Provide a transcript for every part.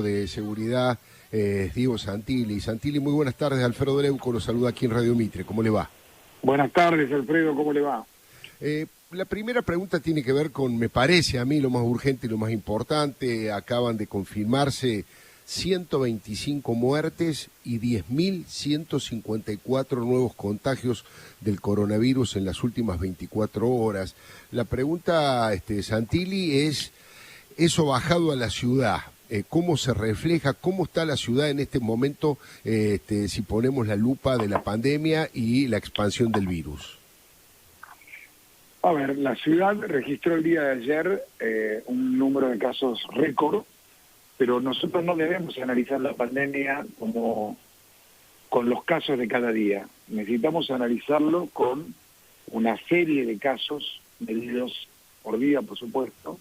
de Seguridad, Diego Santilli. Santilli, muy buenas tardes. Alfredo Leuco lo saluda aquí en Radio Mitre. ¿Cómo le va? Buenas tardes, Alfredo. ¿Cómo le va? La primera pregunta tiene que ver con, me parece a mí, lo más urgente y lo más importante. Acaban de confirmarse 125 muertes y 10.154 nuevos contagios del coronavirus en las últimas 24 horas. La pregunta, Santilli, es eso bajado a la ciudad. ¿Cómo se refleja? ¿Cómo está la ciudad en este momento si ponemos la lupa de la pandemia y la expansión del virus? A ver, la ciudad registró el día de ayer un número de casos récord, pero nosotros no debemos analizar la pandemia como con los casos de cada día. Necesitamos analizarlo con una serie de casos medidos por día, por supuesto.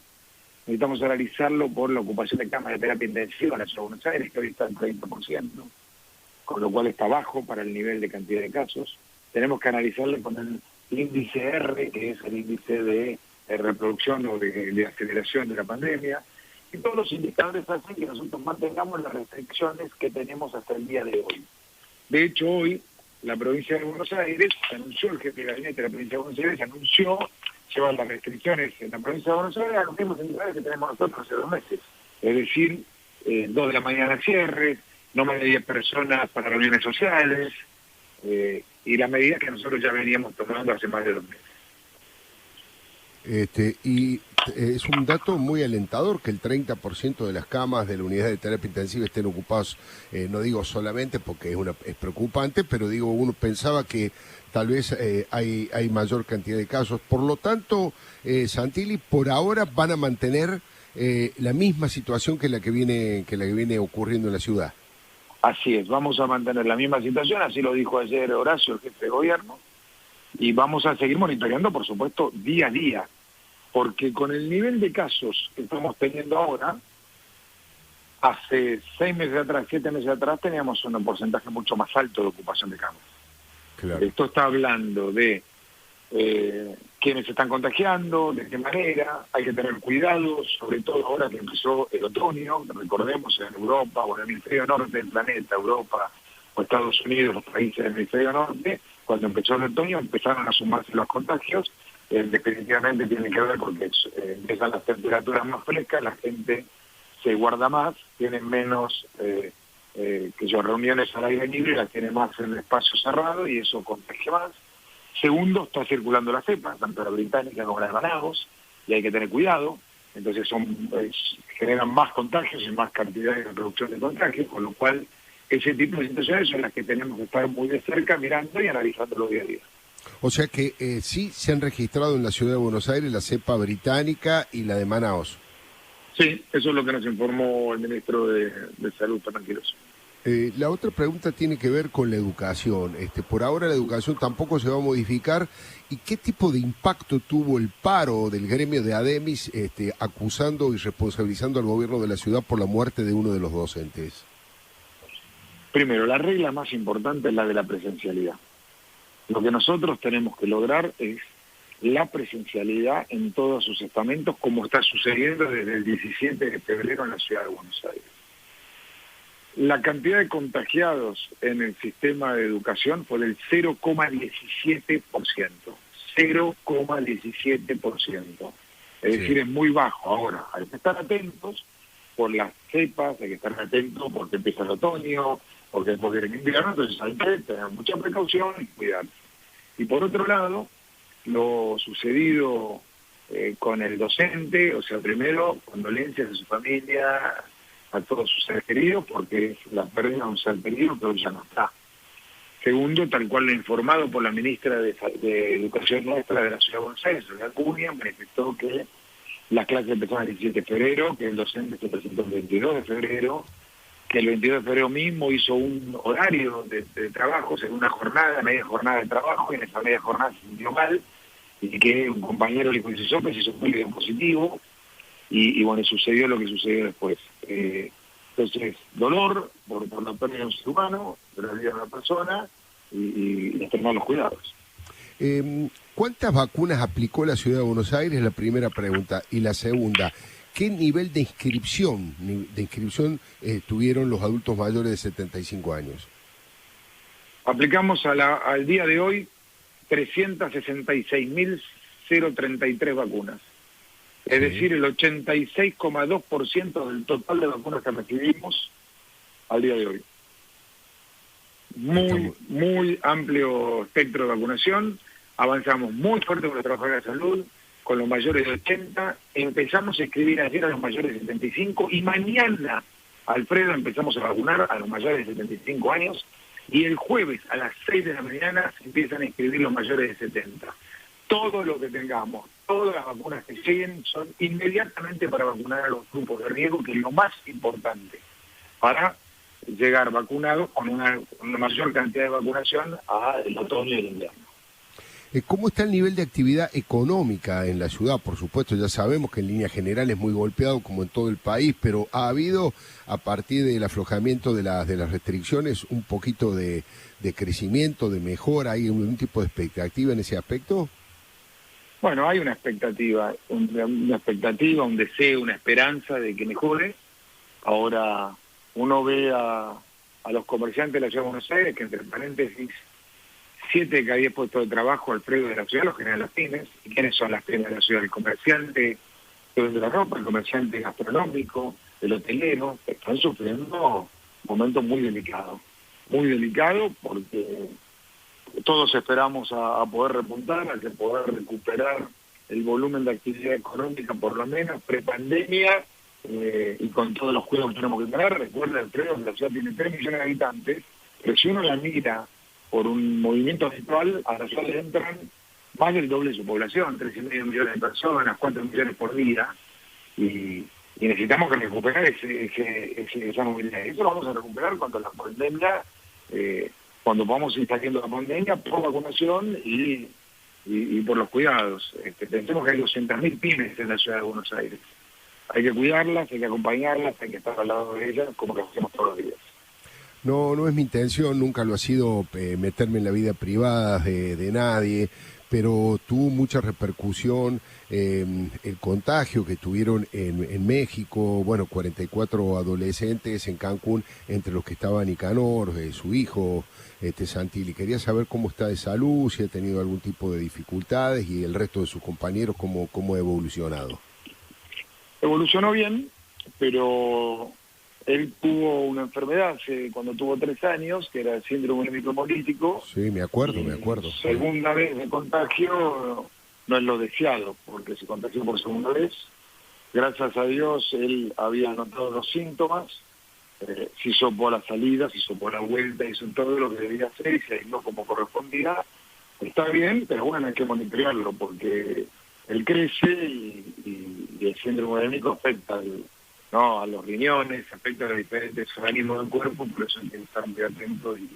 Necesitamos analizarlo por la ocupación de camas de terapia intensiva en la ciudad de Buenos Aires, que hoy está al 30%, con lo cual está bajo para el nivel de cantidad de casos. Tenemos que analizarlo con el índice R, que es el índice de reproducción o de aceleración de la pandemia. Y todos los indicadores hacen que nosotros mantengamos las restricciones que tenemos hasta el día de hoy. De hecho, hoy la provincia de Buenos Aires anunció, el jefe de gabinete de la provincia de Buenos Aires anunció llevar las restricciones en la provincia de Buenos Aires a los mismos indicadores que tenemos nosotros hace 2 meses. Es decir, 2 de la mañana cierre, no más de 10 personas para reuniones sociales, y las medidas que nosotros ya veníamos tomando hace más de 2 meses. Es un dato muy alentador que el 30% de las camas de la unidad de terapia intensiva estén ocupados, no digo solamente porque es preocupante, pero digo, uno pensaba que tal vez hay mayor cantidad de casos. Por lo tanto, Santilli, por ahora van a mantener la misma situación que la que viene ocurriendo en la ciudad. Así es, vamos a mantener la misma situación, así lo dijo ayer Horacio, el jefe de gobierno, y vamos a seguir monitoreando, por supuesto, día a día, porque con el nivel de casos que estamos teniendo ahora, hace 6 meses atrás, 7 meses atrás, teníamos un porcentaje mucho más alto de ocupación de camas. Claro. Esto está hablando de quiénes se están contagiando, de qué manera, hay que tener cuidado, sobre todo ahora que empezó el otoño, recordemos en Europa o en el hemisferio norte del planeta, Europa o Estados Unidos, los países del hemisferio norte, cuando empezó el otoño empezaron a sumarse los contagios, definitivamente tiene que ver porque empiezan las temperaturas más frescas, la gente se guarda más, tienen menos reuniones al aire libre, las tiene más en el espacio cerrado y eso contagia más. Segundo, está circulando la cepa, tanto la británica como la de Manaus, y hay que tener cuidado, entonces generan más contagios y más cantidad de reproducción de contagios, con lo cual ese tipo de situaciones son las que tenemos que estar muy de cerca mirando y analizándolo día a día. O sea que sí se han registrado en la ciudad de Buenos Aires la cepa británica y la de Manaus. Sí, eso es lo que nos informó el ministro de Salud, tranquilos. La otra pregunta tiene que ver con la educación. Por ahora la educación tampoco se va a modificar. ¿Y qué tipo de impacto tuvo el paro del gremio de ADEMIS acusando y responsabilizando al gobierno de la ciudad por la muerte de uno de los docentes? Primero, la regla más importante es la de la presencialidad. Lo que nosotros tenemos que lograr es la presencialidad en todos sus estamentos, como está sucediendo desde el 17 de febrero en la ciudad de Buenos Aires. La cantidad de contagiados en el sistema de educación fue del 0,17%. 0,17%. Es decir, es muy bajo. Ahora, hay que estar atentos por las cepas, hay que estar atentos porque empieza el otoño, porque viene el invierno, entonces hay que tener mucha precaución y cuidarse. Y por otro lado, lo sucedido con el docente, o sea, primero, condolencias de su familia, a todos sus seres queridos, porque es la pérdida de un ser querido, pero ya no está. Segundo, tal cual lo informado por la ministra de Educación nuestra de la Ciudad de Buenos Aires, Soledad Cunha, manifestó que las clases empezaron el 17 de febrero, que el docente se presentó el 22 de febrero, que el 22 de febrero mismo hizo un horario de trabajo, en una jornada, media jornada de trabajo, y en esa media jornada se sintió mal, y que un compañero le dijo que se hizo un positivo, y bueno, sucedió lo que sucedió después. Entonces, dolor por la pérdida de un ser humano, de la vida de una persona, y extremar los cuidados. ¿Cuántas vacunas aplicó la ciudad de Buenos Aires? La primera pregunta. Y la segunda, ¿qué nivel de inscripción tuvieron los adultos mayores de 75 años? Aplicamos al día de hoy 366.033 vacunas. Es decir, el 86,2% del total de vacunas que recibimos al día de hoy. Muy amplio espectro de vacunación. Avanzamos muy fuerte con los trabajadores de salud, con los mayores de 80. Empezamos a inscribir ayer a los mayores de 75 y mañana, Alfredo, empezamos a vacunar a los mayores de 75 años y el jueves a las 6 de la mañana se empiezan a inscribir los mayores de 70. Todo lo que tengamos, todas las vacunas que lleguen son inmediatamente para vacunar a los grupos de riesgo, que es lo más importante, para llegar vacunados con una mayor cantidad de vacunación al otoño y el invierno. ¿Cómo está el nivel de actividad económica en la ciudad? Por supuesto, ya sabemos que en línea general es muy golpeado como en todo el país, pero ¿ha habido, a partir del aflojamiento de las restricciones, un poquito de crecimiento, de mejora? ¿Hay un tipo de expectativa en ese aspecto? Bueno, hay una expectativa, un deseo, una esperanza de que mejore. Ahora uno ve a los comerciantes de la Ciudad de Buenos Aires, que entre paréntesis, 7 de cada 10 puestos de trabajo, Alfredo, de la ciudad los generan las pymes. ¿Y quiénes son las pymes de la ciudad? El comerciante de la ropa, el comerciante gastronómico, el hotelero. Están sufriendo momentos muy delicados porque todos esperamos a poder repuntar, a poder recuperar el volumen de actividad económica, por lo menos prepandemia, y con todos los cuidados que tenemos que tener. Recuerda, Alfredo, que la ciudad tiene 3 millones de habitantes, pero si uno la mira por un movimiento habitual, a la ciudad le entran más del doble de su población, 3,5 millones de personas, 4 millones por día, y necesitamos que recuperar esa movilidad. Eso lo vamos a recuperar cuando la pandemia, cuando podamos ir saliendo de la pandemia, por vacunación y por los cuidados. Pensemos que hay 200.000 pymes en la ciudad de Buenos Aires. Hay que cuidarlas, hay que acompañarlas, hay que estar al lado de ellas, como lo hacemos todos los días. No es mi intención, nunca lo ha sido meterme en la vida privada de nadie, pero tuvo mucha repercusión el contagio que tuvieron en México, 44 adolescentes en Cancún, entre los que estaba Nicanor, su hijo, Santilli. Quería saber cómo está de salud, si ha tenido algún tipo de dificultades y el resto de sus compañeros, cómo ha evolucionado. Evolucionó bien, pero él tuvo una enfermedad cuando tuvo 3 años, que era el síndrome hemiplemolítico. Sí, me acuerdo. Segunda vez de contagio, no es lo deseado, porque se contagió por segunda vez. Gracias a Dios, él había notado los síntomas, se hizo por la salida, se hizo por la vuelta, hizo todo lo que debía hacer y se aisló como correspondía. Está bien, pero bueno, hay que monitorearlo, porque él crece y el síndrome hemiplemolítico afecta a los riñones, afecta a los diferentes organismos del cuerpo, por eso hay que estar muy atento y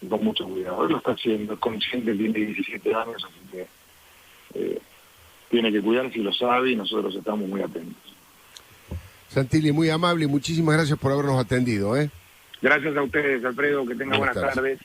con mucho cuidado. Él lo está haciendo, es consciente, tiene 17 años, así que tiene que cuidarse y lo sabe, y nosotros estamos muy atentos. Santilli, muy amable y muchísimas gracias por habernos atendido. Gracias a ustedes, Alfredo, que tengan buenas tardes.